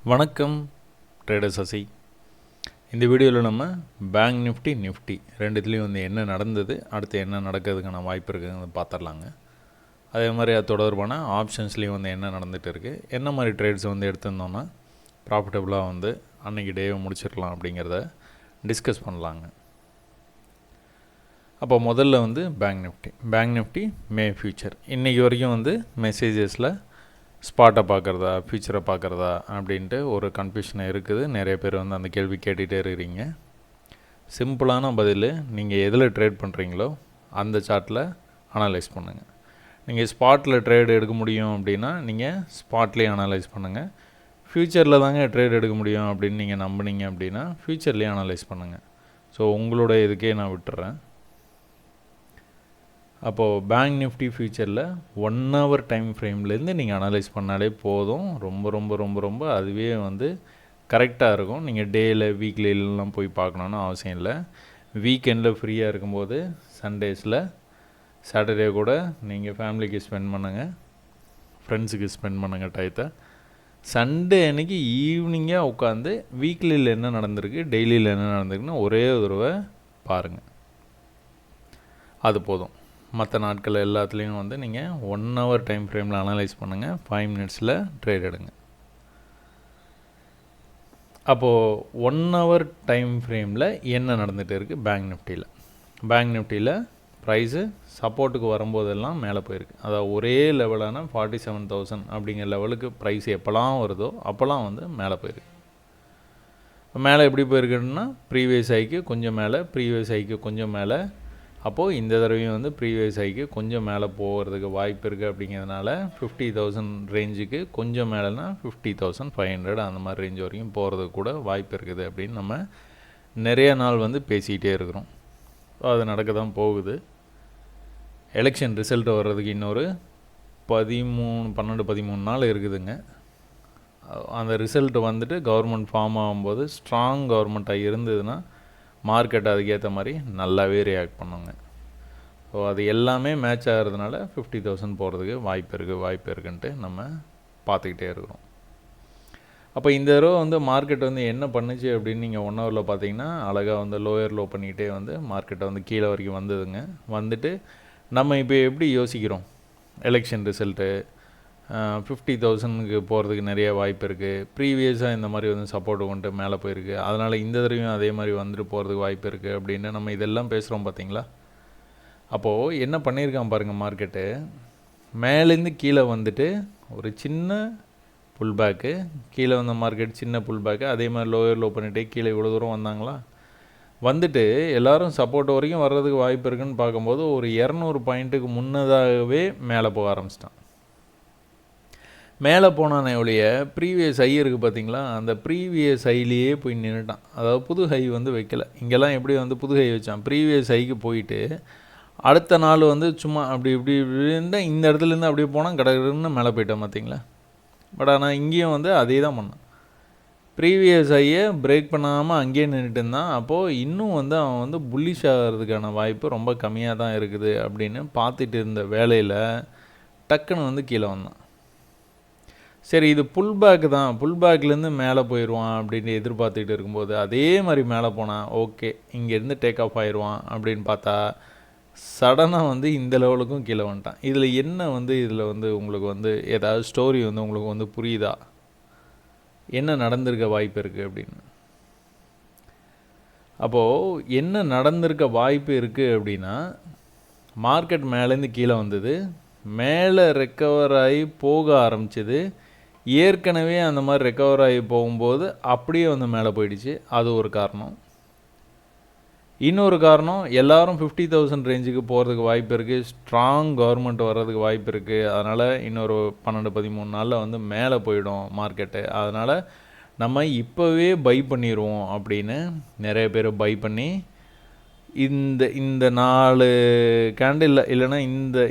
வணக்கம் ட்ரேடர் சசி. இந்த வீடியோவில் நம்ம பேங்க் நிஃப்டி ரெண்டுத்துலேயும் வந்து என்ன நடந்தது, அடுத்து என்ன நடக்கிறதுக்கான வாய்ப்பு இருக்குதுன்னு பார்த்துடலாங்க. அதே மாதிரி அது தொடர்பான ஆப்ஷன்ஸ்லேயும் வந்து என்ன நடந்துகிட்டு இருக்குது, என்ன மாதிரி ட்ரேட்ஸ் வந்து எடுத்திருந்தோன்னா ப்ராஃபிட்டபுளாக வந்து அன்றைக்கி டேவை முடிச்சிடலாம் அப்படிங்கிறத டிஸ்கஸ் பண்ணலாங்க. அப்போ முதல்ல வந்து பேங்க் நிஃப்டி மே ஃபியூச்சர் இன்றைக்கி வரைக்கும் வந்து மெசேஜஸில் ஸ்பாட்டை பார்க்குறதா ஃபியூச்சரை பார்க்குறதா அப்படின்ட்டு ஒரு கன்ஃபியூஷன் இருக்குது. நிறைய பேர் வந்து அந்த கேள்வி கேட்டுகிட்டே இருக்கிறீங்க. சிம்பிளான பதில், நீங்கள் எதில் ட்ரேட் பண்ணுறீங்களோ அந்த சார்ட்டில் அனலைஸ் பண்ணுங்கள். நீங்கள் ஸ்பாட்டில் ட்ரேட் எடுக்க முடியும் அப்படின்னா நீங்கள் ஸ்பாட்லேயே அனலைஸ் பண்ணுங்கள். ஃப்யூச்சரில் தாங்க ட்ரேட் எடுக்க முடியும் அப்படின்னு நீங்கள் நம்பினீங்க அப்படின்னா ஃப்யூச்சர்லேயே அனலைஸ் பண்ணுங்கள். ஸோ உங்களோட இதுக்கே நான் விட்டுறேன். அப்போது பேங்க் நிஃப்டி ஃபியூச்சரில் 1 hour டைம் ஃப்ரேம்லேருந்து நீங்கள் அனலைஸ் பண்ணாலே போதும். ரொம்ப ரொம்ப ரொம்ப ரொம்ப அதுவே வந்து கரெக்டாக இருக்கும். நீங்கள் டேயில் வீக்லிலாம் போய் பார்க்கணுன்னு அவசியம் இல்லை. வீக்கெண்டில் ஃப்ரீயாக இருக்கும்போது சண்டேஸில் சாட்டர்டே கூட நீங்கள் ஃபேமிலிக்கு ஸ்பெண்ட் பண்ணுங்கள், ஃப்ரெண்ட்ஸுக்கு ஸ்பெண்ட் பண்ணுங்கள் டயத்தை. சண்டே அன்றைக்கி ஈவினிங்காக உட்காந்து வீக்லியில் என்ன நடந்திருக்கு, டெய்லியில் என்ன நடந்திருக்குன்னு ஒரே ஒரு தடவை பாருங்கள். அது போதும். மற்ற நாட்கள் எல்லாத்துலேயும் வந்து நீங்கள் 1 hour டைம் ஃப்ரேமில் அனலைஸ் பண்ணுங்கள். 5 minutesல ட்ரேட் எடுங்க. அப்போது 1 hour டைம் ஃப்ரேமில் என்ன நடந்துகிட்டு இருக்குது பேங்க் நிஃப்டியில் ப்ரைஸு சப்போர்ட்டுக்கு வரும்போதெல்லாம் மேலே போயிருக்கு. அதாவது ஒரே லெவலான 47,000 அப்படிங்கிற லெவலுக்கு ப்ரைஸ் எப்போல்லாம் வருதோ அப்போல்லாம் வந்து மேலே போயிருக்கு. மேலே எப்படி போயிருக்குன்னா ப்ரீவியஸ் ஹைக்கு கொஞ்சம் மேலே, அப்போது இந்த தடவையும் வந்து ப்ரீவியஸ் ஹைக்கு கொஞ்சம் மேலே போகிறதுக்கு வாய்ப்பு இருக்குது. அப்படிங்கிறதுனால 50,000 ரேஞ்சுக்கு கொஞ்சம் மேலேனா 50,500 அந்த மாதிரி ரேஞ்ச் வரைக்கும் போகிறதுக்கு கூட வாய்ப்பு இருக்குது அப்படின்னு நம்ம நிறைய நாள் வந்து பேசிக்கிட்டே இருக்கிறோம். அது நடக்க தான் போகுது. எலெக்ஷன் ரிசல்ட் வர்றதுக்கு இன்னொரு 13 நாள் இருக்குதுங்க. அந்த ரிசல்ட் வந்துட்டு கவர்மெண்ட் ஃபார்ம் ஆகும்போது ஸ்ட்ராங் கவர்மெண்ட்டாக இருந்ததுன்னா மார்க்கெட் அதுக்கேற்ற மாதிரி நல்லாவே ரியாக்ட் பண்ணுங்க. ஸோ அது எல்லாமே மேட்ச் ஆகிறதுனால 50,000 போகிறதுக்கு வாய்ப்பு இருக்குன்ட்டு நம்ம பார்த்துக்கிட்டே இருக்கிறோம். அப்போ இந்த தடவை வந்து மார்க்கெட் வந்து என்ன பண்ணுச்சு அப்படின்னு நீங்கள் 1 hourல பார்த்தீங்கன்னா அழகாக வந்து லோயர் லோ பண்ணிக்கிட்டே வந்து மார்க்கெட்டை வந்து கீழே வரைக்கும் வந்ததுங்க. வந்துட்டு நம்ம இப்போ எப்படி யோசிக்கிறோம், எலெக்ஷன் ரிசல்ட்டு 50,000க்கு போகிறதுக்கு நிறைய வாய்ப்பு இருக்குது. ப்ரீவியஸாக இந்த மாதிரி வந்து சப்போர்ட் கொண்டு மேலே போயிருக்கு, அதனால் இந்த தடவையும் அதே மாதிரி வந்துட்டு போகிறதுக்கு வாய்ப்பு இருக்குது அப்படின்னு நம்ம இதெல்லாம் பேசுகிறோம் பார்த்தீங்களா. அப்போது என்ன பண்ணியிருக்கான் பாருங்கள், மார்க்கெட்டு மேலேருந்து கீழே வந்துட்டு ஒரு சின்ன புல் பேக்கு, கீழே வந்த மார்க்கெட் சின்ன புல் பேக்கு, அதே மாதிரி லோயர் லோ பண்ணிவிட்டு கீழே இவ்வளோ தூரம் வந்தாங்களா, வந்துட்டு எல்லோரும் சப்போர்ட் வரைக்கும் வர்றதுக்கு வாய்ப்பு இருக்குதுன்னு பார்க்கும்போது ஒரு 200 பாயிண்ட்டுக்கு முன்னதாகவே மேலே போக ஆரம்பிச்சிட்டான். மேலே போனானே ஒழிய ப்ரீவியஸ் ஹை இருக்குது பார்த்தீங்களா, அந்த ப்ரீவியஸ் ஹைலேயே போய் நின்றுட்டான். அதாவது புது ஹை வந்து வைக்கல. இங்கெல்லாம் எப்படி வந்து புது ஹை வச்சான், ப்ரீவியஸ் ஹைக்கு போயிட்டு அடுத்த நாள் வந்து சும்மா இப்படி இருந்தால் இந்த இடத்துலேருந்து அப்படியே போனால் கடற்கன்னு மேலே போயிட்டான் பார்த்தீங்களா. பட் ஆனால் இங்கேயும் வந்து அதே தான் பண்ணான். ப்ரீவியஸ் ஹையை பிரேக் பண்ணாமல் அங்கேயே நின்றுட்டு இருந்தான். அப்போது இன்னும் வந்து அவன் வந்து புல்லிஷ் ஆகிறதுக்கான வாய்ப்பு ரொம்ப கம்மியாக தான் இருக்குது அப்படின்னு பார்த்துட்டு இருந்த வேலையில் டக்குன்னு வந்து கீழே வந்தான். சரி, இது புல் பேக்லேருந்து மேலே போயிடுவான் அப்படின்னு எதிர்பார்த்துக்கிட்டு இருக்கும்போது அதே மாதிரி மேலே போனான். ஓகே, இங்கேருந்து டேக் ஆஃப் ஆயிடுவான் அப்படின்னு பார்த்தா சடனாக வந்து இந்த லெவலுக்கும் கீழே வந்துட்டான். இதில் என்ன வந்து உங்களுக்கு வந்து ஏதாவது ஸ்டோரி வந்து உங்களுக்கு வந்து புரியுதா, என்ன நடந்திருக்க வாய்ப்பு இருக்குது அப்படின்னு. அப்போது என்ன நடந்திருக்க வாய்ப்பு இருக்குது அப்படின்னா, மார்க்கெட் மேலேருந்து கீழே வந்தது, மேலே ரெக்கவர் ஆகி போக ஆரம்பிச்சது. ஏற்கனவே அந்த மாதிரி ரெக்கவர் ஆகி போகும்போது அப்படியே வந்து மேலே போயிடுச்சு. அது ஒரு காரணம். இன்னொரு காரணம், எல்லோரும் 50,000 ரேஞ்சுக்கு போகிறதுக்கு வாய்ப்பு இருக்குது, ஸ்ட்ராங் கவர்மெண்ட் வர்றதுக்கு வாய்ப்பு இருக்குது. அதனால் இன்னொரு 12-13 நாளில் வந்து மேலே போயிடும் மார்க்கெட்டு. அதனால் நம்ம இப்போவே பை பண்ணிடுவோம் அப்படின்னு நிறைய பேர் பை பண்ணி இந்த 4 கேண்டில் இல்லைன்னா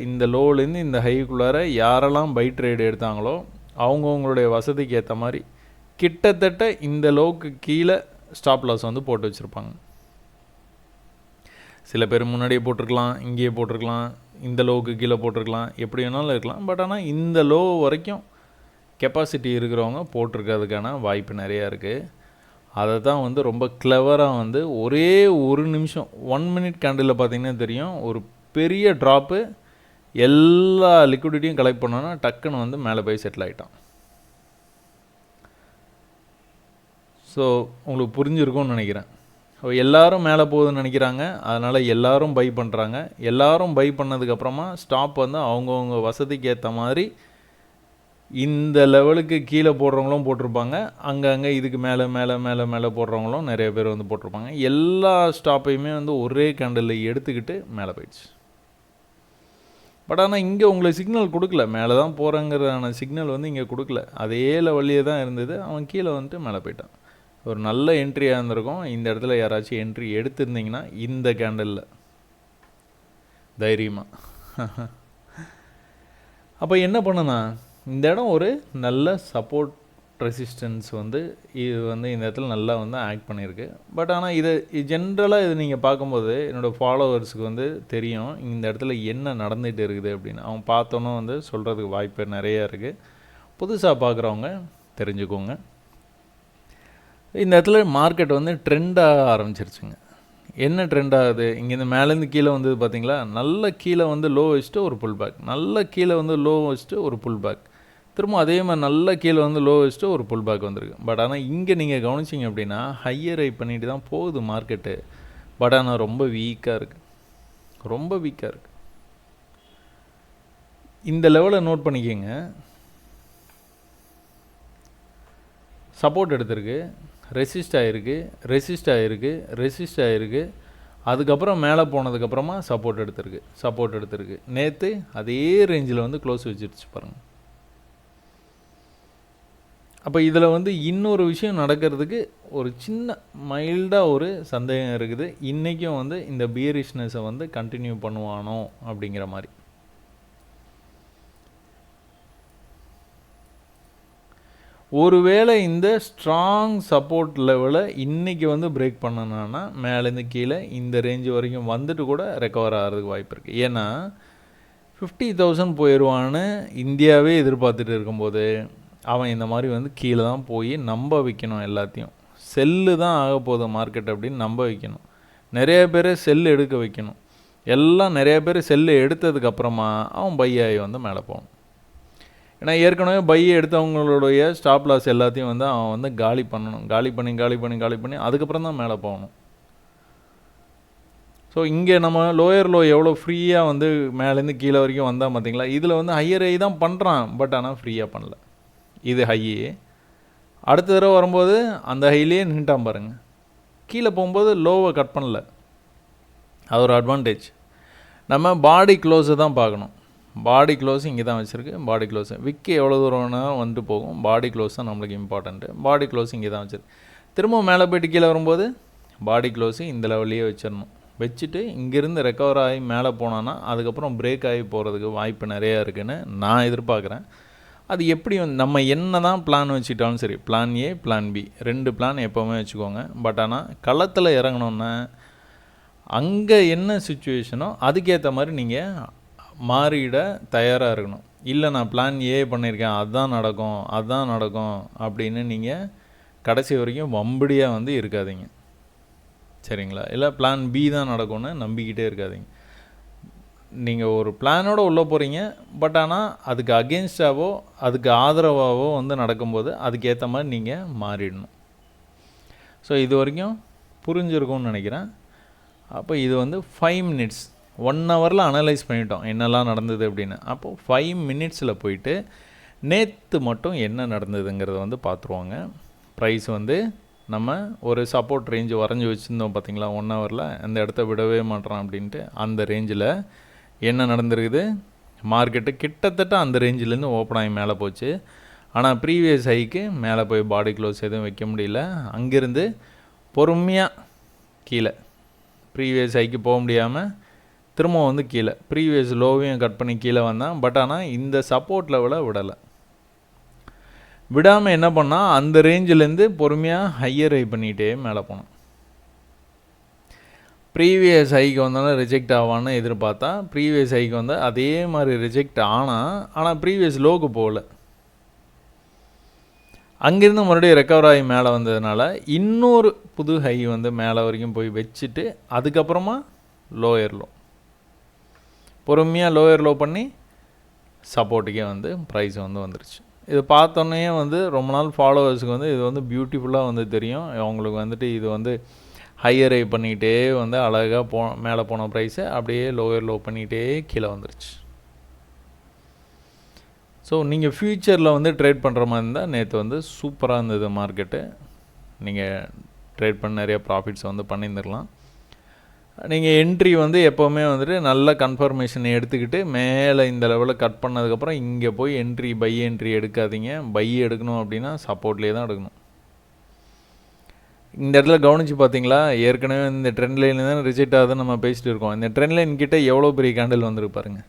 இந்த லோலேருந்து இந்த ஹைக்குள்ளார யாரெல்லாம் பை ட்ரேடு எடுத்தாங்களோ அவங்கவுங்களுடைய வசதிக்கு ஏற்ற மாதிரி கிட்டத்தட்ட இந்த லோவுக்கு கீழே ஸ்டாப் லாஸ் வந்து போட்டு வச்சுருப்பாங்க. சில பேர் முன்னாடியே போட்டிருக்கலாம், இங்கேயே போட்டிருக்கலாம், இந்த லோவுக்கு கீழே போட்டிருக்கலாம், எப்படி வேணாலும் இருக்கலாம். பட் ஆனால் இந்த லோ வரைக்கும் கெப்பாசிட்டி இருக்கிறவங்க போட்டிருக்கிறதுக்கான வாய்ப்பு நிறையா இருக்குது. அதை தான் வந்து ரொம்ப கிளவராக வந்து ஒரே ஒரு நிமிஷம் 1 மினிட் கேண்டிலில் பார்த்தீங்கன்னா தெரியும், ஒரு பெரிய ட்ராப்பு எல்லா லிக்விடிட்டியும் கலெக்ட் பண்ணோன்னா டக்குன்னு வந்து மேலே போய் செட்டில் ஆகிட்டான். ஸோ உங்களுக்கு புரிஞ்சிருக்கும்னு நினைக்கிறேன். எல்லாரும் மேலே போகுதுன்னு நினைக்கிறாங்க, அதனால் எல்லாரும் பை பண்ணுறாங்க. எல்லாரும் பை பண்ணதுக்கப்புறமா ஸ்டாப் வந்து அவங்கவுங்க வசதிக்கு ஏற்ற மாதிரி இந்த லெவலுக்கு கீழே போடுறவங்களும் போட்டிருப்பாங்க, அங்கங்கே இதுக்கு மேலே மேலே மேலே மேலே போடுறவங்களும் நிறைய பேர் வந்து போட்டிருப்பாங்க. எல்லா ஸ்டாப்பையுமே வந்து ஒரே கேண்டலில் எடுத்துக்கிட்டு மேலே போயிடுச்சு. பட் ஆனால் இங்கே உங்களுக்கு சிக்னல் கொடுக்கல, மேலே தான் போகிறேங்கிறதான சிக்னல் வந்து இங்கே கொடுக்கல. அதே லெவல்லையே தான் இருந்தது. அவன் கீழே வந்துட்டு மேலே போயிட்டான். ஒரு நல்ல என்ட்ரியாக இருந்திருக்கும். இந்த இடத்துல யாராச்சும் என்ட்ரி எடுத்திருந்தீங்கன்னா இந்த கேண்டலில் தைரியமாக. அப்போ என்ன பண்ணுனா, இந்த இடம் ஒரு நல்ல சப்போர்ட் ரெசிஸ்டன்ஸ் வந்து இது வந்து இந்த இடத்துல நல்லா வந்து ஆக்ட் பண்ணியிருக்கு. பட் ஆனால் இதை ஜென்ரலாக இது நீங்கள் பார்க்கும்போது என்னோடய ஃபாலோவர்ஸுக்கு வந்து தெரியும் இந்த இடத்துல என்ன நடந்துகிட்டு இருக்குது அப்படின்னு. அவங்க பார்த்தோன்னே வந்து சொல்கிறதுக்கு வாய்ப்பு நிறையா இருக்குது. புதுசாக பார்க்குறவங்க தெரிஞ்சுக்கோங்க. இந்த இடத்துல மார்க்கெட் வந்து ட்ரெண்டாக ஆரம்பிச்சிருச்சுங்க. என்ன ட்ரெண்ட் ஆகுது, இங்கேருந்து மேலேருந்து கீழே வந்தது பார்த்தீங்களா, நல்ல கீழே வந்து லோ வச்சுட்டு ஒரு புல் பேக், நல்ல கீழே வந்து லோ வச்சுட்டு ஒரு புல் பேக், திரும்ப அதே மாதிரி நல்ல கீழே வந்து லோ வச்சுட்டு ஒரு புல் பேக் வந்திருக்கு. பட் ஆனால் இங்கே நீங்கள் கவனிச்சிங்க அப்படின்னா ஹையர் ஐ பண்ணிட்டு தான் போகுது மார்க்கெட்டு. பட் ஆனால் ரொம்ப வீக்காக இருக்குது, ரொம்ப வீக்காக இருக்குது. இந்த லெவலை நோட் பண்ணிக்கோங்க. சப்போர்ட் எடுத்திருக்கு, ரெசிஸ்ட் ஆகிருக்கு, ரெசிஸ்ட் ஆகிருக்கு, ரெசிஸ்ட் ஆகிருக்கு, அதுக்கப்புறம் மேலே போனதுக்கப்புறமா சப்போர்ட் எடுத்திருக்கு. நேற்று அதே ரேஞ்சில் வந்து க்ளோஸ் வச்சிருச்சு பாருங்கள். அப்போ இதில் வந்து இன்னொரு விஷயம் நடக்கிறதுக்கு ஒரு சின்ன மைல்டாக ஒரு சந்தேகம் இருக்குது. இன்றைக்கும் வந்து இந்த பியரிஷ்னஸை வந்து கண்டினியூ பண்ணுவானோ அப்படிங்கிற மாதிரி. ஒருவேளை இந்த ஸ்ட்ராங் சப்போர்ட் லெவலை இன்றைக்கி வந்து பிரேக் பண்ணனான்னா மேலேருந்து கீழே இந்த ரேஞ்சு வரைக்கும் வந்துட்டு கூட ரெக்கவர் ஆகிறதுக்கு வாய்ப்பு இருக்குது. ஏன்னா 50,000 போயிடுவான்னு இந்தியாவே எதிர்பார்த்துட்டு இருக்கும்போது அவன் இந்த மாதிரி வந்து கீழே தான் போய் நம்ப வைக்கணும். எல்லாத்தையும் செல்லு தான் ஆக போகுது மார்க்கெட் அப்படின்னு நம்ப வைக்கணும். நிறைய பேர் செல்லு எடுக்க வைக்கணும். எல்லாம் நிறைய பேர் செல்லு எடுத்ததுக்கப்புறமா அவன் பை ஆகி வந்து மேலே போகணும். ஏன்னா ஏற்கனவே பையை எடுத்தவங்களுடைய ஸ்டாப் லாஸ் எல்லாத்தையும் வந்து அவன் வந்து காலி பண்ணணும். காலி பண்ணி அதுக்கப்புறம் தான் மேலே போகணும். ஸோ இங்கே நம்ம லோயர் லோ எவ்வளோ ஃப்ரீயாக வந்து மேலேருந்து கீழே வரைக்கும் வந்தால் பார்த்தீங்களா, இதில் வந்து ஹையர் ஹை தான் பண்ணுறான். பட் ஆனால் ஃப்ரீயாக பண்ணல. இது ஹையே. அடுத்த தடவை வரும்போது அந்த ஹையிலே நின்ட்டான் பாருங்கள். கீழே போகும்போது லோவை கட் பண்ணல. அது ஒரு அட்வான்டேஜ். நம்ம பாடி க்ளோஸை தான் பார்க்கணும். பாடி க்ளோஸ் இங்கே தான் வச்சுருக்கு. பாடி க்ளோஸ் விக்கு எவ்வளோ தூரம்னா வந்துட்டு போகும். பாடி க்ளோஸ் தான் நம்மளுக்கு இம்பார்ட்டண்ட்டு. பாடி க்ளோஸ் இங்கே தான் வச்சுருக்கு. திரும்ப மேலே போய்ட்டு கீழே வரும்போது பாடி க்ளோஸு இந்த லெவல்லையே வச்சிடணும். வச்சுட்டு இங்கேருந்து ரெக்கவர் ஆகி மேலே போனான்னா அதுக்கப்புறம் பிரேக் ஆகி போகிறதுக்கு வாய்ப்பு நிறையா இருக்குதுன்னு நான் எதிர்பார்க்குறேன். அது எப்படி நம்ம என்ன தான் பிளான் வச்சுக்கிட்டாலும் சரி, plan A plan B 2 plan எப்போவுமே வச்சுக்கோங்க. பட் ஆனால் களத்தில் இறங்கணுன்னா அங்கே என்ன சுச்சுவேஷனோ அதுக்கேற்ற மாதிரி நீங்கள் மாறிட தயாராக இருக்கணும். இல்லை நான் பிளான் ஏ பண்ணியிருக்கேன், அதுதான் நடக்கும் அப்படின்னு நீங்கள் கடைசி வரைக்கும் வம்படியாக வந்து இருக்காதீங்க. சரிங்களா? இல்லை பிளான் பி தான் நடக்கும்னு நம்பிக்கிட்டே இருக்காதீங்க. நீங்கள் ஒரு பிளானோடு உள்ளே போகிறீங்க. பட் ஆனால் அதுக்கு அகெயின்ஸ்டாவோ அதுக்கு ஆதரவாகவோ வந்து நடக்கும்போது அதுக்கேற்ற மாதிரி நீங்கள் மாறிடணும். ஸோ இது வரைக்கும் புரிஞ்சிருக்கும்னு நினைக்கிறேன். அப்போ இது வந்து 5 மினிட்ஸ் 1 ஹவரில் அனலைஸ் பண்ணிட்டோம் என்னெல்லாம் நடந்தது அப்படின்னு. அப்போது 5 மினிட்ஸில் போயிட்டு நேற்று மட்டும் என்ன நடந்ததுங்கிறத வந்து பார்த்துருவாங்க. ப்ரைஸ் வந்து நம்ம ஒரு சப்போர்ட் ரேஞ்சு வரைஞ்சி வச்சுருந்தோம் பார்த்தீங்களா 1 ஹவரில், அந்த இடத்த விடவே மாட்டோம் அப்படின்ட்டு. அந்த ரேஞ்சில் என்ன நடந்திருக்குது, மார்க்கெட்டு கிட்டத்தட்ட அந்த ரேஞ்சிலேருந்து ஓப்பன் ஆகி மேலே போச்சு. ஆனால் ப்ரீவியஸ் ஹைக்கு மேலே போய் பாடி க்ளோஸ் எதுவும் வைக்க முடியல. அங்கேருந்து பொறுமையாக கீழே ப்ரீவியஸ் ஹைக்கு போக முடியாமல் திரும்ப வந்து கீழே ப்ரீவியஸ் லோவையும் கட் பண்ணி கீழே வந்தான். பட் ஆனால் இந்த சப்போர்ட் லெவலை விடாமல் என்ன பண்ணால் அந்த ரேஞ்சிலேருந்து பொறுமையாக ஹையர் ஹை பண்ணிகிட்டே மேலே போனான். ப்ரீவியஸ் ஹைக்கு வந்தாலும் ரிஜெக்ட் ஆவான்னு எதிர்பார்த்தா ப்ரீவியஸ் ஹைக்கு வந்து அதே மாதிரி ரிஜெக்ட் ஆனால் ப்ரீவியஸ் லோக்கு போகல. அங்கேருந்து மறுபடியும் ரெக்கவர் ஆகி மேலே வந்ததுனால இன்னொரு புது ஹை வந்து மேலே வரைக்கும் போய் வச்சுட்டு அதுக்கப்புறமா லோயர் லோ பொறுமையாக லோயர் லோ பண்ணி சப்போர்ட்டுக்கே வந்து ப்ரைஸ் வந்து வந்துருச்சு. இது பார்த்தோன்னே வந்து ரொம்ப நாள் ஃபாலோவர்ஸுக்கு வந்து இது வந்து பியூட்டிஃபுல்லாக வந்து தெரியும். அவங்களுக்கு வந்துட்டு இது வந்து ஹையர் ஹை பண்ணிகிட்டே வந்து அழகாக மேலே போன ப்ரைஸை அப்படியே லோயர் லோ பண்ணிகிட்டே கீழே வந்துருச்சு. ஸோ நீங்கள் ஃப்யூச்சரில் வந்து ட்ரேட் பண்ணுற மாதிரி இருந்தால் நேற்று வந்து சூப்பராக இருந்தது மார்க்கெட்டு. நீங்கள் ட்ரேட் பண்ண நிறைய ப்ராஃபிட்ஸ் வந்து பண்ணியிருந்துடலாம். நீங்கள் என்ட்ரி வந்து எப்போவுமே வந்துட்டு நல்ல கன்ஃபர்மேஷன் எடுத்துக்கிட்டு மேலே இந்த லெவலில் கட் பண்ணதுக்கப்புறம் இங்கே போய் பை என்ட்ரி எடுக்காதீங்க. பை எடுக்கணும் அப்படின்னா சப்போர்ட்லேயே தான் எடுக்கணும். இந்த இடத்துல கவனித்து பார்த்தீங்களா, ஏற்கனவே இந்த ட்ரெண்ட் லைன் தான் ரிஜெக்ட் ஆகுதுன்னு நம்ம பேசிட்டு இருக்கோம். இந்த ட்ரெண்ட் லைன் கிட்டே எவ்வளோ பெரிய கேண்டில் வந்துருக்கு பாருங்கள்.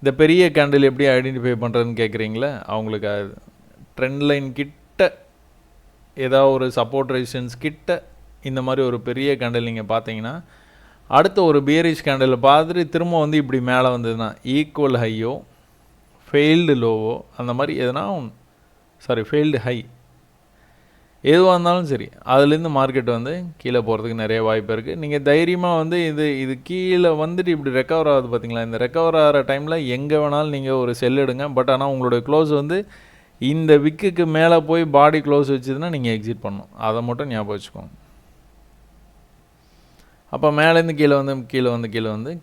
இந்த பெரிய கேண்டில் எப்படி ஐடென்டிஃபை பண்ணுறதுன்னு கேட்குறீங்களா, அவங்களுக்கு ட்ரெண்ட் லைன் கிட்ட ஏதாவது ஒரு சப்போர்ட் ரெசிஸ்டன்ஸ் கிட்ட இந்த மாதிரி ஒரு பெரிய கேண்டில் நீங்கள் பார்த்தீங்கன்னா அடுத்த ஒரு பியரிஷ் கேண்டில் பார்த்துட்டு திரும்ப வந்து இப்படி மேலே வந்ததுன்னா ஈக்குவல் ஹையோ ஃபெயில்டு லோவோ அந்த மாதிரி எதுனா ஃபெயில்டு ஹை எதுவாக இருந்தாலும் சரி அதுலேருந்து மார்க்கெட் வந்து கீழே போகிறதுக்கு நிறைய வாய்ப்பு இருக்குது. நீங்கள் தைரியமாக வந்து இது கீழே வந்துட்டு இப்படி ரெக்கவர் ஆகுது பார்த்தீங்களா, இந்த ரெக்கவர் ஆகிற டைமில் எங்கே வேணாலும் நீங்கள் ஒரு செல் எடுங்க. பட் ஆனால் உங்களுடைய க்ளோஸ் வந்து இந்த விக்குக்கு மேலே போய் பாடி க்ளோஸ் வச்சுதுன்னா நீங்கள் எக்ஸிட் பண்ணணும். அதை மட்டும் ஞாபகம் வச்சுக்கோங்க. அப்போ மேலேருந்து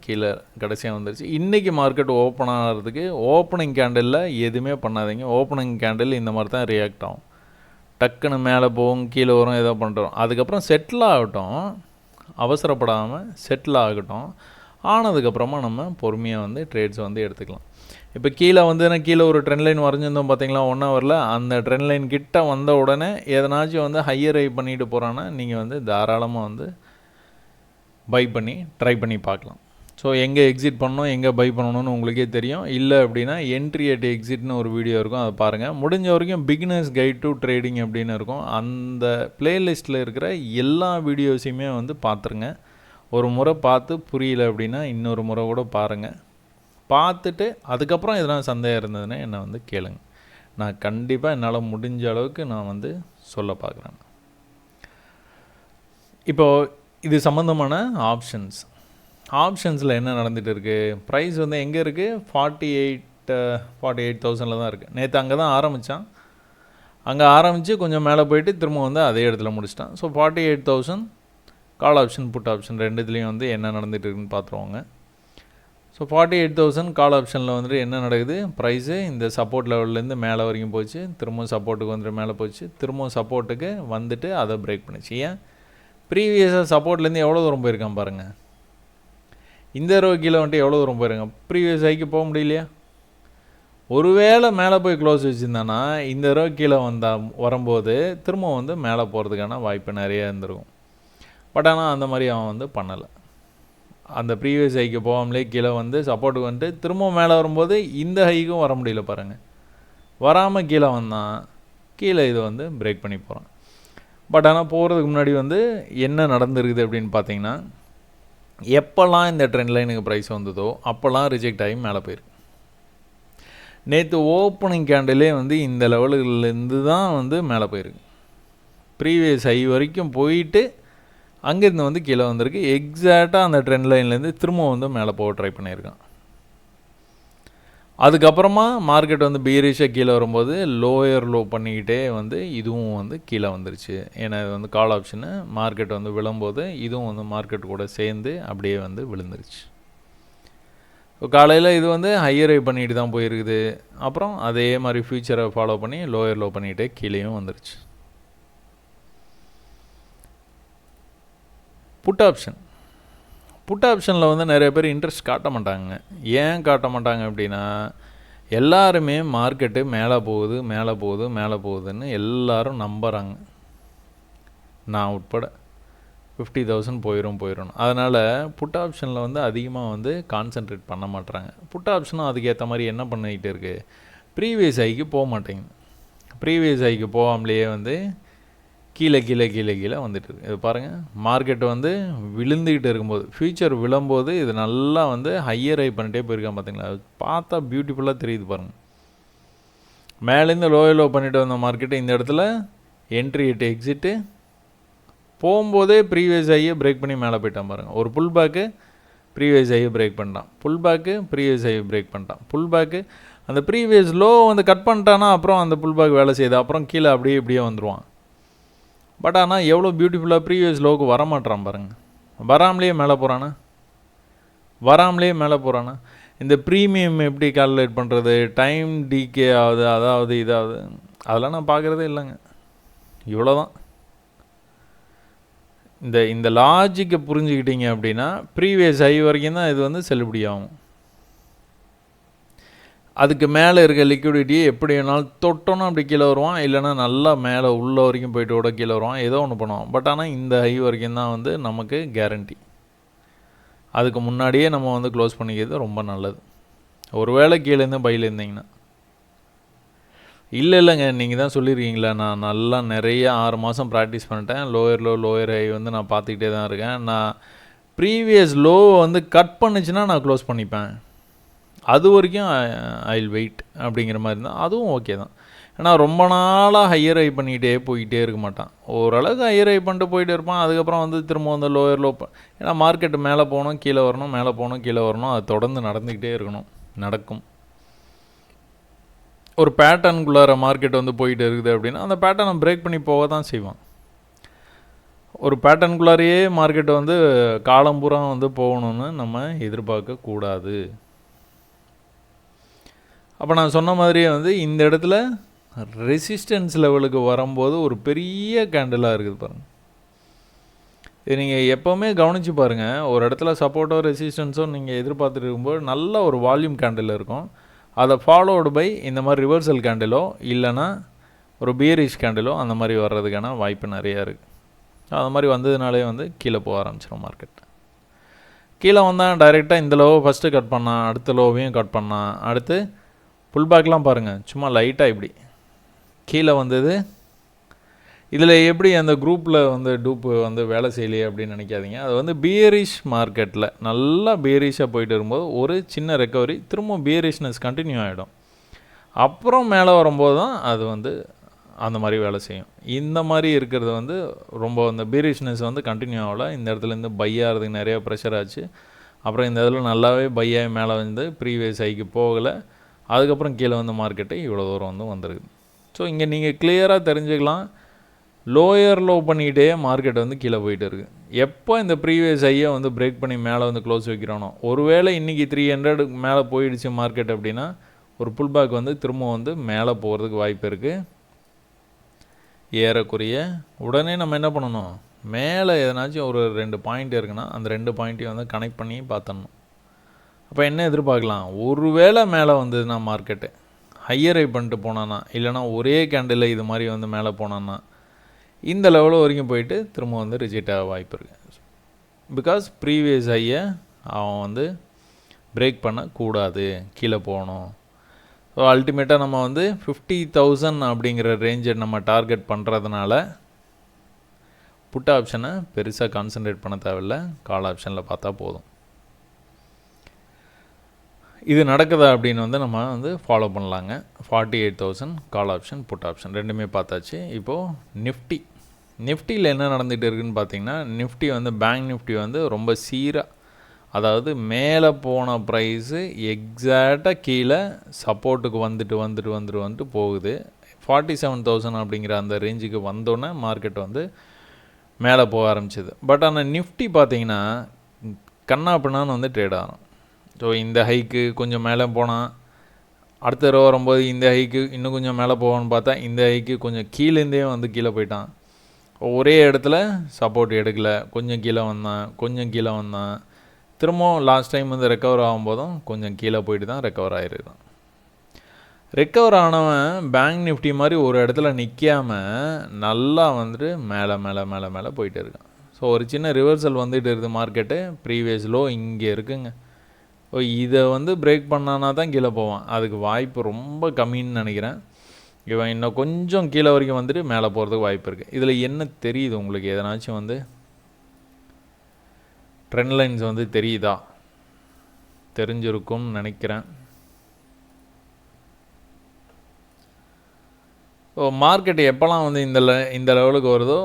கீழே கடைசியாக வந்துருச்சு. இன்றைக்கி மார்க்கெட் ஓப்பன் ஆகிறதுக்கு ஓப்பனிங் கேண்டிலில் எதுவுமே பண்ணாதீங்க. ஓப்பனிங் கேண்டில் இந்த மாதிரி தான் ரியாக்ட் ஆகும். டக்குன்னு மேலே போகும், கீழே வரும், ஏதோ பண்ணுறோம். அதுக்கப்புறம் செட்டில் ஆகட்டும், அவசரப்படாமல் செட்டில் ஆகட்டும். ஆனதுக்கப்புறமா நம்ம பொறுமையாக வந்து ட்ரேட்ஸ் வந்து எடுத்துக்கலாம். இப்போ கீழே ஒரு ட்ரெண்ட் லைன் வரைஞ்சிருந்தோம் பார்த்தீங்களா 1 ஹவரில். அந்த ட்ரெண்ட் லைன் கிட்ட வந்த உடனே எதனாச்சும் வந்து ஹையர் ஹை பண்ணிட்டு போகிறான்னா நீங்கள் வந்து தாராளமாக வந்து பை பண்ணி ட்ரை பண்ணி பார்க்கலாம். ஸோ எங்கே எக்ஸிட் பண்ணணும், எங்கே பை பண்ணணும்னு உங்களுக்கே தெரியும். இல்லை அப்படின்னா என்ட்ரி அட் எக்ஸிட்னு ஒரு வீடியோ இருக்கும், அதை பாருங்கள். முடிஞ்ச வரைக்கும் பிகினர்ஸ் கைட் டு ட்ரேடிங் அப்படின்னு இருக்கும். அந்த பிளேலிஸ்ட்டில் இருக்கிற எல்லா வீடியோஸையுமே வந்து பார்த்துருங்க. ஒரு முறை பார்த்து புரியல அப்படின்னா இன்னொரு முறை கூட பாருங்கள். பார்த்துட்டு அதுக்கப்புறம் எதனா சந்தேகம் இருந்ததுன்னா என்னை வந்து கேளுங்க. நான் கண்டிப்பாக என்னால் முடிஞ்ச அளவுக்கு நான் வந்து சொல்ல பார்க்குறேன். இப்போது இது சம்மந்தமான ஆப்ஷன்ஸில் என்ன நடந்துகிட்டு இருக்குது, ப்ரைஸ் வந்து எங்கே இருக்குது, 48,000 தான் இருக்குது. நேற்று அங்கே தான் ஆரம்பித்து கொஞ்சம் மேலே போயிட்டு திரும்ப வந்து அதே இடத்துல முடிச்சிட்டான். So 48,000 call option put option ரெண்டுத்துலேயும் வந்து என்ன நடந்துகிட்டு இருக்குன்னு பார்த்துருவாங்க. ஸோ 48,000 கால் ஆப்ஷனில் வந்துட்டு என்ன நடக்குது, ப்ரைஸு இந்த சப்போர்ட் லெவல்லேருந்து மேலே வரைக்கும் போச்சு, திரும்பவும் சப்போர்ட்டுக்கு வந்துட்டு மேலே போச்சு, திரும்பவும் சப்போர்ட்டுக்கு வந்துட்டு அதை பிரேக் பண்ணிச்சு. ஏன் ப்ரீவியஸாக சப்போர்ட்லேருந்து எவ்வளோ தூரம் போயிருக்கான் பாருங்கள். இந்த தடவை கீழே வந்துட்டு எவ்வளோ தூரம் போயிருக்கான், ப்ரீவியஸ் ஹைக்கு போக முடியலையா. ஒருவேளை மேலே போய் க்ளோஸ் வச்சுருந்தானா இந்த தடவை கீழே வரும்போது திரும்ப வந்து மேலே போகிறதுக்கான வாய்ப்பு நிறைய இருந்திருக்கும். பட் ஆனால் அந்த மாதிரி அவன் வந்து பண்ணலை. அந்த ப்ரீவியஸ் ஹைக்கு போகாமலே கீழே வந்து சப்போர்ட்டுக்கு வந்துட்டு திரும்ப மேலே வரும்போது இந்த ஹைக்கும் வர முடியல பாருங்கள். வராமல் கீழே வந்தான், கீழே இது வந்து பிரேக் பண்ணி போகிறான். பட் ஆனால் போகிறதுக்கு முன்னாடி வந்து என்ன நடந்துருக்குது அப்படின்னு பார்த்தீங்கன்னா, எப்போல்லாம் இந்த ட்ரெண்ட் லைனுக்கு ப்ரைஸ் வந்ததோ அப்போல்லாம் ரிஜெக்ட் ஆகி மேலே போயிருக்கு. நேற்று ஓப்பனிங் கேண்டிலே வந்து இந்த லெவலுலேருந்து தான் வந்து மேலே போயிருக்கு. ப்ரீவியஸ் ஹை வரைக்கும் போயிட்டு அங்கேருந்து வந்து கீழே வந்திருக்கு. எக்ஸாக்டாக அந்த ட்ரெண்ட் லைன்லேருந்து திரும்ப வந்து மேலே போக ட்ரை பண்ணியிருக்கான். அதுக்கப்புறமா மார்க்கெட் வந்து பீரிஷாக கீழே வரும்போது லோயர் லோ பண்ணிக்கிட்டே வந்து இதுவும் வந்து கீழே வந்துருச்சு. ஏன்னா இது வந்து கால் ஆப்ஷனு, மார்க்கெட் வந்து விழும்போது இதுவும் வந்து மார்க்கெட் கூட சேர்ந்து அப்படியே வந்து விழுந்துருச்சு. இப்போ காலையில் இது வந்து ஹையர் ஹை பண்ணிட்டு தான் போயிருக்குது. அப்புறம் அதே மாதிரி ஃபியூச்சரை ஃபாலோ பண்ணி லோயர் லோ பண்ணிக்கிட்டே கீழேயும் வந்துருச்சு. புட் ஆப்ஷனில் வந்து நிறைய பேர் இன்ட்ரெஸ்ட் காட்ட மாட்டாங்க. ஏன் காட்ட மாட்டாங்க அப்படின்னா, எல்லாருமே மார்க்கெட்டு மேலே போகுதுன்னு எல்லாரும் நம்புகிறாங்க, நான் உட்பட. 50,000 போயிடும். அதனால் புட் ஆப்ஷனில் வந்து அதிகமாக வந்து கான்சென்ட்ரேட் பண்ண மாட்டுறாங்க. புட் ஆப்ஷனும் அதுக்கேற்ற மாதிரி என்ன பண்ணிக்கிட்டு இருக்குது, ப்ரீவியஸ் ஹைக்கு போக மாட்டேங்குது. ப்ரீவியஸ் ஹைக்கு போகாமலேயே வந்து கீழே வந்துட்டு இருக்கு. இது பாருங்கள், மார்க்கெட் வந்து விழுந்துக்கிட்டு இருக்கும்போது, ஃபியூச்சர் விழும்போது இது நல்லா வந்து ஹையர் ஹை பண்ணிட்டே போயிருக்கான் பார்த்தீங்களா. அது பார்த்தா பியூட்டிஃபுல்லாக தெரியுது பாருங்கள். மேலேருந்து லோயர் லோ பண்ணிட்டு வந்த மார்க்கெட்டு இந்த இடத்துல என்ட்ரி இட்டு எக்ஸிட்டு போகும்போதே ப்ரீவியஸ் ஹையை பிரேக் பண்ணி மேலே போயிட்டான் பாருங்கள். ஒரு புல் பேக்கு ப்ரீவியஸ் ஹையை பிரேக் பண்ணிட்டான், புல் பேக்கு ப்ரீவியஸ் ஹையை பிரேக் பண்ணிட்டான், புல் பேக்கு அந்த ப்ரீவியஸ் லோ வந்து கட் பண்ணிட்டானா அப்புறம் அந்த புல் பேக் வேலை செய்யுது, அப்புறம் கீழே அப்படியே இப்படியே வந்துடுவான். பட் ஆனால் எவ்வளோ பியூட்டிஃபுல்லாக ப்ரீவியஸ் லோவுக்கு வரமாட்டான் பாருங்கள். வராமலே மேலே போகிறானா, வராமலே மேலே போகிறானா. இந்த ப்ரீமியம் எப்படி கால்குலேட் பண்ணுறது, டைம் டிகே ஆகுது, அதாவது இதாவது, அதெல்லாம் நான் பார்க்குறதே இல்லைங்க. இவ்வளோதான். இந்த லாஜிக்கை புரிஞ்சுக்கிட்டீங்க அப்படின்னா ப்ரீவியஸ் ஹை வரைக்கும் தான் இது வந்து செல்லுபடி ஆகும். அதுக்கு மேலே இருக்க லிக்விடிட்டியை எப்படி வேணாலும் தொட்டோன்னா அப்படி கீழே வருவான், இல்லைனா நல்லா மேலே உள்ள வரைக்கும் போய்ட்டு விட கீழே வருவான், ஏதோ ஒன்று பண்ணுவான். பட் ஆனால் இந்த ஹை வரைக்கும் தான் வந்து நமக்கு கேரண்டி. அதுக்கு முன்னாடியே நம்ம வந்து க்ளோஸ் பண்ணிக்கிறது ரொம்ப நல்லது. ஒருவேளை கீழேருந்து பையில் இருந்தீங்கன்னா. இல்லைங்க, நீங்கள் தான் சொல்லியிருக்கீங்களா, நான் நல்லா நிறைய 6 மாதம் ப்ராக்டிஸ் பண்ணிட்டேன், லோயர் லோ லோயர் ஹை வந்து நான் பார்த்துக்கிட்டே தான் இருக்கேன், நான் ப்ரீவியஸ் லோவை வந்து கட் பண்ணிச்சுன்னா நான் க்ளோஸ் பண்ணிப்பேன், அது வரைக்கும் ஐ வில் வெயிட் அப்படிங்கிற மாதிரி இருந்தால் அதுவும் ஓகே தான். ஏன்னா ரொம்ப நாளாக ஹையர் ஹை பண்ணிக்கிட்டே போய்கிட்டே இருக்க மாட்டான், ஓரளவுக்கு ஹையர் ஹை பண்ணிட்டு போயிட்டு இருப்பான். அதுக்கப்புறம் வந்து திரும்ப வந்து லோயர் லோ, ஏன்னா மார்க்கெட்டு மேலே போகணும் கீழே வரணும், மேலே போகணும் கீழே வரணும், அது தொடர்ந்து நடந்துக்கிட்டே இருக்கணும், நடக்கும். ஒரு பேட்டர்னுக்குள்ளார மார்க்கெட் வந்து போயிட்டு இருக்குது அப்படின்னா அந்த பேட்டர்னை பிரேக் பண்ணி போக தான் செய்வான். ஒரு பேட்டர்னுக்குள்ளாரையே மார்க்கெட்டை வந்து காலம்பூரா வந்து போகணும்னு நம்ம எதிர்பார்க்கக்கூடாது. அப்போ நான் சொன்ன மாதிரியே வந்து இந்த இடத்துல ரெசிஸ்டன்ஸ் லெவலுக்கு வரும்போது ஒரு பெரிய கேண்டிலாக இருக்குது பாருங்கள். இது நீங்கள் எப்போவுமே கவனித்து பாருங்கள், ஒரு இடத்துல சப்போர்ட்டோ ரெசிஸ்டன்ஸோ நீங்கள் எதிர்பார்த்துட்டு இருக்கும்போது நல்ல ஒரு வால்யூம் கேண்டில் இருக்கும், அதை ஃபாலோடு பை இந்த மாதிரி ரிவர்சல் கேண்டிலோ இல்லைனா ஒரு பியரிஷ் கேண்டிலோ அந்த மாதிரி வர்றதுக்கான வாய்ப்பு நிறையா இருக்குது. அது மாதிரி வந்ததுனாலே வந்து கீழே போக ஆரம்பிச்சிடும் மார்க்கெட். கீழே வந்தால் டைரெக்டாக இந்த லோவை ஃபஸ்ட்டு கட் பண்ணான், அடுத்த லோவையும் கட் பண்ணான், அடுத்து புல் பேக்லாம் பாருங்கள் சும்மா லைட்டாக இப்படி கீழே வந்தது. இதில் எப்படி அந்த குரூப்பில் வந்து டூப்பு வந்து வேலை செய்யலையே அப்படின்னு நினைக்காதீங்க. அது வந்து பியரிஷ் மார்க்கெட்டில் நல்லா பியரிஷாக போயிட்டு வரும்போது ஒரு சின்ன ரெக்கவரி, திரும்ப பியரிஷ்னஸ் கண்டினியூ ஆகிடும், அப்புறம் மேலே வரும்போது தான் அது வந்து அந்த மாதிரி வேலை செய்யும். இந்த மாதிரி இருக்கிறது வந்து ரொம்ப அந்த பியரிஷ்னஸ் வந்து கண்டினியூ ஆகலை, இந்த இடத்துலேருந்து பை ஆகிறதுக்கு நிறையா ப்ரெஷர் ஆச்சு, அப்புறம் இந்த இதில் நல்லாவே பை ஆகி மேலே வந்து ப்ரீவியஸ் ஹைக்கு போகலை, அதுக்கப்புறம் கீழே வந்து மார்க்கெட்டு இவ்வளோ தூரம் வந்து வந்துருக்குது. ஸோ இங்கே நீங்கள் கிளியராக தெரிஞ்சுக்கலாம், லோயர் லோ பண்ணிக்கிட்டே மார்க்கெட் வந்து கீழே போயிட்டு இருக்குது. எப்போ இந்த ப்ரீவியஸ் ஹையை வந்து பிரேக் பண்ணி மேலே வந்து க்ளோஸ் வைக்கிறானோ, ஒருவேளை இன்றைக்கி 300 மேலே போயிடுச்சு மார்க்கெட் அப்படின்னா ஒரு புல் பேக் வந்து திரும்ப வந்து மேலே போகிறதுக்கு வாய்ப்பு இருக்குது. ஏறக்குறைய உடனே நம்ம என்ன பண்ணணும், மேலே எதனாச்சும் ஒரு 2 பாயிண்ட் இருக்குன்னா அந்த 2 பாயிண்ட்டையும் வந்து கனெக்ட் பண்ணி பார்த்துடணும். அப்போ என்ன எதிர்பார்க்கலாம், ஒருவேளை மேலே வந்ததுன்னா மார்க்கெட்டு ஹையர் ஹை பண்ணிட்டு போனான்னா, இல்லைனா ஒரே கேண்டில் இது மாதிரி வந்து மேலே போனான்னா இந்த லெவலில் வரைக்கும் போயிட்டு திரும்ப வந்து ரிஜெக்ட் ஆக வாய்ப்பு இருக்குது. பிகாஸ் ப்ரீவியஸ் ஹையை அவன் வந்து பிரேக் பண்ணக்கூடாது, கீழே போகணும். ஸோ அல்டிமேட்டாக நம்ம வந்து 50,000 அப்படிங்கிற ரேஞ்சை நம்ம டார்கெட் பண்ணுறதுனால புட் ஆப்ஷனை பெருசாக கான்சன்ட்ரேட் பண்ண தேவையில்லை, கால் ஆப்ஷனில் பார்த்தா போதும். இது நடக்குதா அப்படின்னு வந்து நம்ம வந்து ஃபாலோ பண்ணலாங்க. 48,000 கால் ஆப்ஷன் புட் ஆப்ஷன் ரெண்டுமே பார்த்தாச்சு. இப்போது நிஃப்டியில் என்ன நடந்துகிட்டு இருக்குதுன்னு பார்த்தீங்கன்னா, நிஃப்டி வந்து பேங்க் நிஃப்டி வந்து ரொம்ப சீராக, அதாவது மேலே போன ப்ரைஸு எக்ஸாக்டாக கீழே சப்போர்ட்டுக்கு வந்துட்டு போகுது. 47,000 அப்படிங்கிற அந்த ரேஞ்சுக்கு வந்தோன்னே மார்க்கெட் வந்து மேலே போக ஆரம்பிச்சிது. பட் ஆனால் நிஃப்டி பார்த்தீங்கன்னா கண்ணா பின்னான்னு வந்து ட்ரேட் ஆகும். ஸோ இந்த ஹைக்கு கொஞ்சம் மேலே போனால் அடுத்த தடவை வரும்போது இந்த ஹைக்கு இன்னும் கொஞ்சம் மேலே போவான்னு பார்த்தா இந்த ஹைக்கு கொஞ்சம் கீழேருந்தே வந்து கீழே போயிட்டான். ஒரே இடத்துல சப்போர்ட் எடுக்கலை, கொஞ்சம் கீழே வந்தான், திரும்பவும் லாஸ்ட் டைம் வந்து ரெக்கவர் ஆகும்போதும் கொஞ்சம் கீழே போயிட்டு தான் ரெக்கவர் ஆகிருக்கான். ரெக்கவர் ஆனவன் பேங்க் நிஃப்டி மாதிரி ஒரு இடத்துல நிற்காமல் நல்லா வந்துட்டு மேலே போயிட்டு இருக்கான். ஸோ ஒரு சின்ன ரிவர்சல் வந்துட்டு இருக்குது மார்க்கெட்டு. ப்ரீவியஸ் லோ இங்கே இருக்குங்க. இதை வந்து பிரேக் பண்ணானா தான் கீழே போவான், அதுக்கு வாய்ப்பு ரொம்ப கம்மின்னு நினைக்கிறேன். இவன் இன்னும் கொஞ்சம் கீழே வரைக்கும் வந்துட்டு மேலே போகிறதுக்கு வாய்ப்பு இருக்குது. இதில் என்ன தெரியுது உங்களுக்கு, எதனாச்சும் வந்து ட்ரெண்ட் லைன்ஸ் வந்து தெரியுதா? தெரிஞ்சிருக்கும்னு நினைக்கிறேன். மார்க்கெட் எப்போல்லாம் வந்து இந்த லெவலுக்கு வருதோ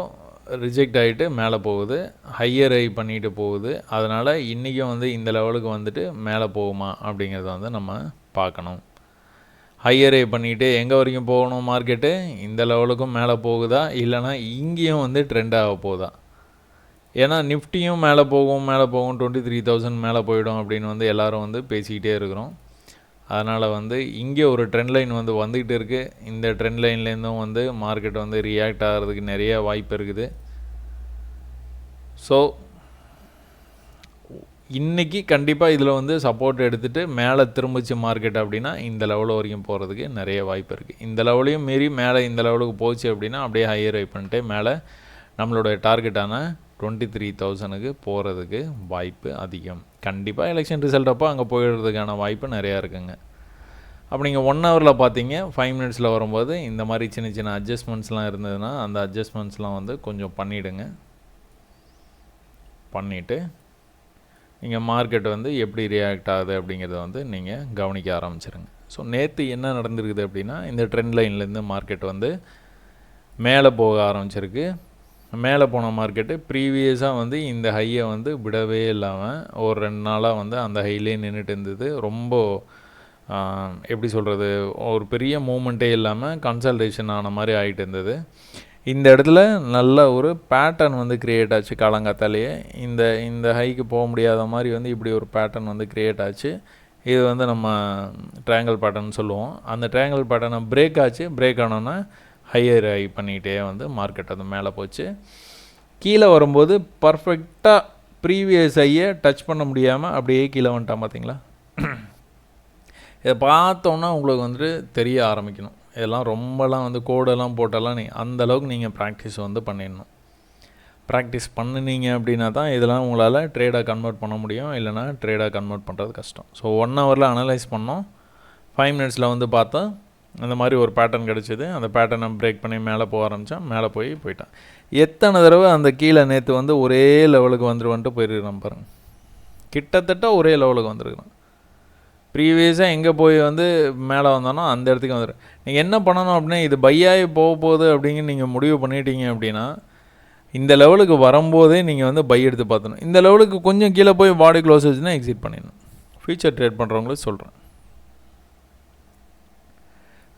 ரிஜெக்ட் ஆகிட்டு மேலே போகுது, ஹையர் ஐ பண்ணிட்டு போகுது. அதனால் இன்றைக்கும் வந்து இந்த லெவலுக்கு வந்துட்டு மேலே போகுமா அப்படிங்கிறத வந்து நம்ம பார்க்கணும். ஹையர் ஐ பண்ணிவிட்டு எங்கே வரைக்கும் போகணும் மார்க்கெட்டு? இந்த லெவலுக்கும் மேலே போகுதா, இல்லைனா இங்கேயும் வந்து ட்ரெண்ட் ஆக போகுதா? ஏன்னா நிஃப்டியும் மேலே போகும் 23,000 மேலே போயிடும் அப்படின்னு வந்து எல்லோரும் வந்து பேசிக்கிட்டே இருக்கிறோம். அதனால் வந்து இங்கே ஒரு ட்ரெண்ட் லைன் வந்து வந்துக்கிட்டு இருக்குது. இந்த ட்ரெண்ட் லைன்லேருந்தும் வந்து மார்க்கெட் வந்து ரியாக்ட் ஆகிறதுக்கு நிறைய வாய்ப்பு இருக்குது. ஸோ இன்றைக்கி கண்டிப்பாக இதில் வந்து சப்போர்ட் எடுத்துகிட்டு மேலே திரும்பிச்சு மார்க்கெட் அப்படின்னா இந்த லெவல் வரைக்கும் போகிறதுக்கு நிறைய வாய்ப்பு இருக்குது. இந்த லெவலையும் மீறி மேலே இந்த லெவலுக்கு போச்சு அப்படின்னா அப்படியே ஹையர் ஐ பண்ணிட்டு மேலே நம்மளுடைய டார்கெட்டான 23,000க்கு போகிறதுக்கு வாய்ப்பு அதிகம். கண்டிப்பாக எலெக்ஷன் ரிசல்ட் அப்போ அங்கே போயிடுறதுக்கான வாய்ப்பு நிறையா இருக்குங்க. அப்போ நீங்கள் 1 ஹவரில் பார்த்தீங்க, 5 மினிட்ஸில் வரும்போது இந்த மாதிரி சின்ன சின்ன அட்ஜஸ்ட்மெண்ட்ஸ்லாம் இருந்ததுன்னா அந்த அட்ஜஸ்ட்மெண்ட்ஸ்லாம் வந்து கொஞ்சம் பண்ணிவிடுங்க. பண்ணிவிட்டு நீங்கள் மார்க்கெட் வந்து எப்படி ரியாக்ட் ஆகுது அப்படிங்கிறத வந்து நீங்கள் கவனிக்க ஆரம்பிச்சிருங்க. ஸோ நேற்று என்ன நடந்திருக்குது அப்படின்னா, இந்த ட்ரெண்ட் லைன்லேருந்து மார்க்கெட் வந்து மேலே போக ஆரம்பிச்சிருக்கு. மேலே போன மார்க்கெட்டு ப்ரீவியஸாக வந்து இந்த ஹையை வந்து விடவே இல்லாமல் ஒரு 2 நாளாக வந்து அந்த ஹையிலே நின்றுட்டு இருந்தது. ரொம்ப எப்படி சொல்கிறது, ஒரு பெரிய மூமெண்ட்டே இல்லாமல் கன்சல்டேஷன் ஆன மாதிரி ஆகிட்டு இருந்தது. இந்த இடத்துல நல்ல ஒரு பேட்டர்ன் வந்து க்ரியேட் ஆச்சு காலங்காத்தாலேயே. இந்த ஹைக்கு போக முடியாத மாதிரி வந்து இப்படி ஒரு பேட்டர்ன் வந்து க்ரியேட் ஆச்சு. இது வந்து நம்ம ட்ரையாங்கிள் பேட்டர்ன் சொல்லுவோம். அந்த ட்ரையாங்கிள் பேட்டர்னை பிரேக் ஆச்சு. பிரேக் ஆனோன்னா ஹையர் ஹை பண்ணிகிட்டே வந்து மார்க்கெட் அது மேலே போச்சு. கீழே வரும்போது பர்ஃபெக்டாக ப்ரீவியஸ் ஹையை டச் பண்ண முடியாமல் அப்படியே கீழே வந்துட்டான். பார்த்தீங்களா? இதை பார்த்தோன்னா உங்களுக்கு வந்துட்டு தெரிய ஆரம்பிக்கணும். இதெல்லாம் ரொம்பலாம் வந்து கோடெல்லாம் போட்டெல்லாம் அந்தளவுக்கு நீங்கள் ப்ராக்டிஸ் வந்து பண்ணிடணும். ப்ராக்டிஸ் பண்ணினீங்க அப்படின்னா தான் இதெல்லாம் உங்களால் ட்ரேடாக கன்வெர்ட் பண்ண முடியும். இல்லைனா ட்ரேடாக கன்வெர்ட் பண்ணுறது கஷ்டம். ஸோ 1 ஹவரில் அனலைஸ் பண்ணோம். 5 மினிட்ஸில் வந்து பார்த்தா அந்த மாதிரி ஒரு பேட்டர்ன் கிடச்சிது. அந்த பேட்டர்னை பிரேக் பண்ணி மேலே போக ஆரம்பித்தான். மேலே போயிட்டான். எத்தனை தடவை அந்த கீழே நேற்று வந்து ஒரே லெவலுக்கு வந்துட்டு போயிருக்கிறான் பாருங்கள். கிட்டத்தட்ட ஒரே லெவலுக்கு வந்துருக்குறான். ப்ரீவியஸாக எங்கே போய் வந்து மேலே வந்தானோ அந்த இடத்துக்கு வந்துடும். நீங்கள் என்ன பண்ணணும் அப்படின்னா, இது பையாகி போக போகுது அப்படிங்கிற நீங்கள் முடிவு பண்ணிட்டீங்க அப்படின்னா, இந்த லெவலுக்கு வரும்போதே நீங்கள் வந்து பை எடுத்து பார்த்தணும். இந்த லெவலுக்கு கொஞ்சம் கீழே போய் பாடி க்ளோஸ் வச்சுன்னா எக்ஸிட் பண்ணிடணும். ஃபியூச்சர் ட்ரேட் பண்ணுறவங்களுக்கு சொல்கிறேன்.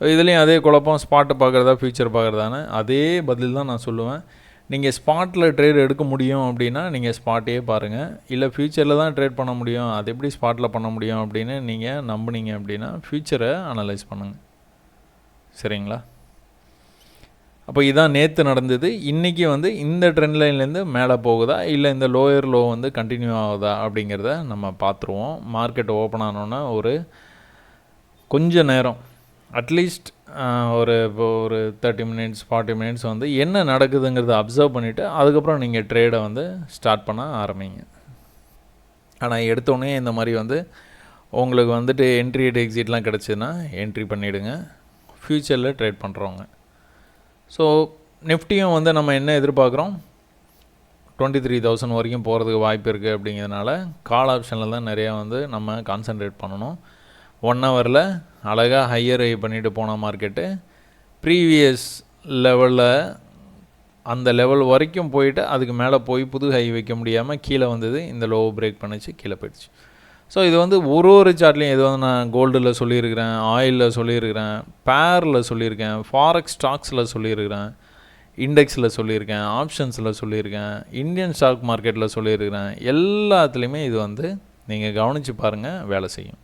இதுலேயும் அதே குழப்பம், ஸ்பாட்டை பார்க்குறதா ஃபியூச்சர் பார்க்குறதானே அதே பதில் தான் நான் சொல்லுவேன். நீங்கள் ஸ்பாட்டில் ட்ரேட் எடுக்க முடியும் அப்படின்னா நீங்கள் ஸ்பாட்டையே பாருங்கள். இல்லை ஃப்யூச்சரில் தான் ட்ரேட் பண்ண முடியும், அது எப்படி ஸ்பாட்டில் பண்ண முடியும் அப்படின்னு நீங்கள் நம்புனீங்க அப்படின்னா ஃப்யூச்சரை அனலைஸ் பண்ணுங்கள். சரிங்களா? அப்போ இதான் நேற்று நடந்தது. இன்றைக்கி வந்து இந்த ட்ரெண்ட் லைன்லேருந்து மேலே போகுதா இல்லை இந்த லோயர் லோ வந்து கண்டினியூ ஆகுதா அப்படிங்கிறத நம்ம பார்த்துருவோம். மார்க்கெட் ஓப்பன் ஆனோன்னா ஒரு கொஞ்சம் நேரம் அட்லீஸ்ட் ஒரு 30 மினிட்ஸ் 40 மினிட்ஸ் வந்து என்ன நடக்குதுங்கிறத அப்சர்வ் பண்ணிவிட்டு அதுக்கப்புறம் நீங்கள் ட்ரேடை வந்து ஸ்டார்ட் பண்ண ஆரம்பிங்க. ஆனால் எடுத்தோடனே இந்த மாதிரி வந்து உங்களுக்கு வந்துட்டு என்ட்ரி எக்ஸிட்லாம் கிடச்சிதுன்னா என்ட்ரி பண்ணிவிடுங்க ஃப்யூச்சரில் ட்ரேட் பண்ணுறவங்க. ஸோ நிஃப்டியும் வந்து நம்ம என்ன எதிர்பார்க்குறோம், 23,000 வரைக்கும் போகிறதுக்கு வாய்ப்பு இருக்குது. அப்படிங்கிறதுனால கால் ஆப்ஷனில் தான் நிறையா வந்து நம்ம கான்சன்ட்ரேட் பண்ணணும். 1 ஹவரில் அழகாக ஹையர் ஹை பண்ணிவிட்டு போன மார்க்கெட்டு ப்ரீவியஸ் லெவலில் அந்த லெவல் வரைக்கும் போயிட்டு அதுக்கு மேலே போய் புது ஹை வைக்க முடியாமல் கீழே வந்தது. இந்த லோ பிரேக் பண்ணிச்சு, கீழே போயிடுச்சு. ஸோ இது வந்து ஒரு சார்ட்லேயும் இது வந்து நான் கோல்டில் சொல்லியிருக்கிறேன், ஆயிலில் சொல்லியிருக்கிறேன், பேரில் சொல்லியிருக்கேன், ஃபாரெக்ஸ் ஸ்டாக்ஸில் சொல்லியிருக்கிறேன், இண்டெக்ஸில் சொல்லியிருக்கேன், ஆப்ஷன்ஸில் சொல்லியிருக்கேன், இந்தியன் ஸ்டாக் மார்க்கெட்டில் சொல்லியிருக்கிறேன். எல்லாத்துலேயுமே இது வந்து நீங்கள் கவனித்து பாருங்கள், வேலை செய்யும்.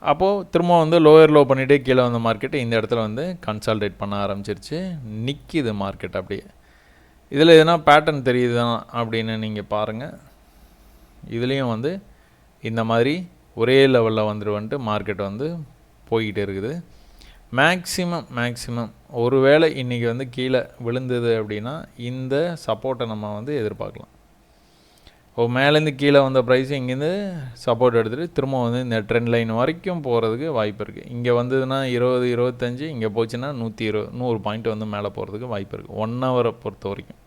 அப்போது திரும்ப வந்து லோயர் லோ பண்ணிகிட்டே கீழே வந்த மார்க்கெட்டு இந்த இடத்துல வந்து கன்சால்டேட் பண்ண ஆரம்பிச்சிருச்சு. நிற்கிது மார்க்கெட் அப்படியே. இதில் எதுனா பேட்டர்ன் தெரியுதுதான் அப்படின்னு நீங்கள் பாருங்கள். இதுலேயும் வந்து இந்த மாதிரி ஒரே லெவலில் வந்துட்டு மார்க்கெட் வந்து போய்கிட்டே இருக்குது. மேக்ஸிமம் ஒருவேளை இன்றைக்கி வந்து கீழே விழுந்தது அப்படின்னா இந்த சப்போர்ட்டை நம்ம வந்து எதிர்பார்க்கலாம். மேலேருந்து கீழே வந்த ப்ரைஸ் இங்கேருந்து சப்போர்ட் எடுத்துகிட்டு திரும்ப வந்து இந்த ட்ரெண்ட் லைன் வரைக்கும் போகிறதுக்கு வாய்ப்பு இருக்குது. இங்கே வந்ததுன்னா 20 25, இங்கே போச்சுன்னா 100 பாயிண்ட் வந்து மேலே போகிறதுக்கு வாய்ப்பு இருக்குது. 1 ஹவரை பொறுத்த வரைக்கும்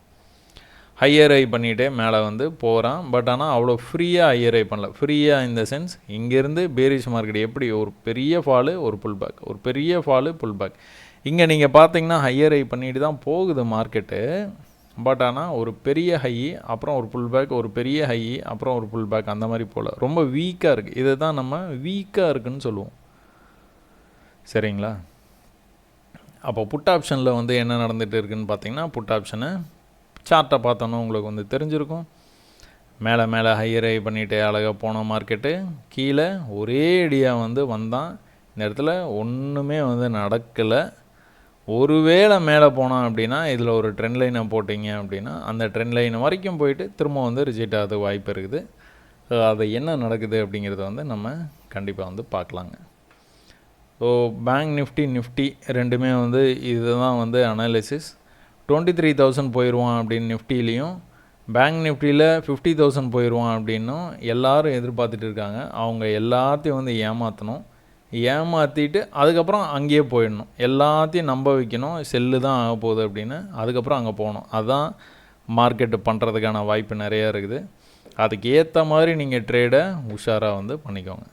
ஹையர் ஐ பண்ணிகிட்டே மேலே வந்து போகிறான். பட் ஆனால் அவ்வளோ ஃப்ரீயாக ஹையர் ஐ பண்ணல. ஃப்ரீயாக இந்த சென்ஸ் இங்கேருந்து பேரிஷ் மார்க்கெட் எப்படி ஒரு பெரிய ஃபாலு ஒரு புல் பேக், ஒரு பெரிய ஃபாலு புல் பேக், இங்கே நீங்கள் பார்த்தீங்கன்னா ஹையர் ஹை பண்ணிட்டு தான் போகுது மார்க்கெட்டு. பட் ஆனால் ஒரு பெரிய ஹை, அப்புறம் ஒரு புல் பேக், ஒரு பெரிய ஹை, அப்புறம் ஒரு புல் பேக், அந்த மாதிரி போல் ரொம்ப வீக்காக இருக்குது. இதை தான் நம்ம வீக்காக இருக்குதுன்னு சொல்லுவோம். சரிங்களா? அப்போ புட் ஆப்ஷனில் வந்து என்ன நடந்துகிட்டு இருக்குதுன்னு பார்த்தீங்கன்னா, புட் ஆப்ஷனு சார்ட்டை பார்த்தோன்னா உங்களுக்கு வந்து தெரிஞ்சிருக்கும். மேலே மேலே ஹையர் ஹை பண்ணிவிட்டு அழகாக போன மார்க்கெட்டு கீழே ஒரே அடியாக வந்து வந்தான். இந்த இடத்துல ஒன்றுமே வந்து நடக்கலை. ஒருவேளை மேலே போனோம் அப்படின்னா இதில் ஒரு ட்ரெண்ட் லைனை போட்டிங்க அப்படின்னா அந்த ட்ரெண்ட் லைன் வரைக்கும் போயிட்டு திரும்ப வந்து ரிஜெக்ட் ஆக வாய்ப்பு இருக்குது. அது என்ன நடக்குது அப்படிங்கிறத வந்து நம்ம கண்டிப்பாக வந்து பார்க்கலாங்க. ஸோ பேங்க் நிஃப்டி ரெண்டுமே வந்து இதுதான் வந்து அனாலிசிஸ். 23,000 போயிடுவான் அப்படின்னு நிஃப்டிலையும், பேங்க் நிஃப்டியில் 50,000 போயிடுவான் அப்படின்னும் எல்லோரும் எதிர்பார்த்துட்டு இருக்காங்க. அவங்க எல்லாத்தையும் வந்து ஏமாற்றிட்டு அதுக்கப்புறம் அங்கேயே போயிடணும். எல்லாத்தையும் நம்ப வைக்கணும், செல்லு தான் ஆக போகுது அப்படின்னு. அதுக்கப்புறம் அங்கே போகணும். அதுதான் மார்க்கெட்டு பண்ணுறதுக்கான வாய்ப்பு நிறையா இருக்குது. அதுக்கு ஏற்ற மாதிரி நீங்கள் ட்ரேடை உஷாராக வந்து பண்ணிக்கோங்க.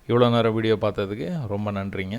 இவ்வளோ நேரம் வீடியோ பார்த்ததுக்கு ரொம்ப நன்றிங்க.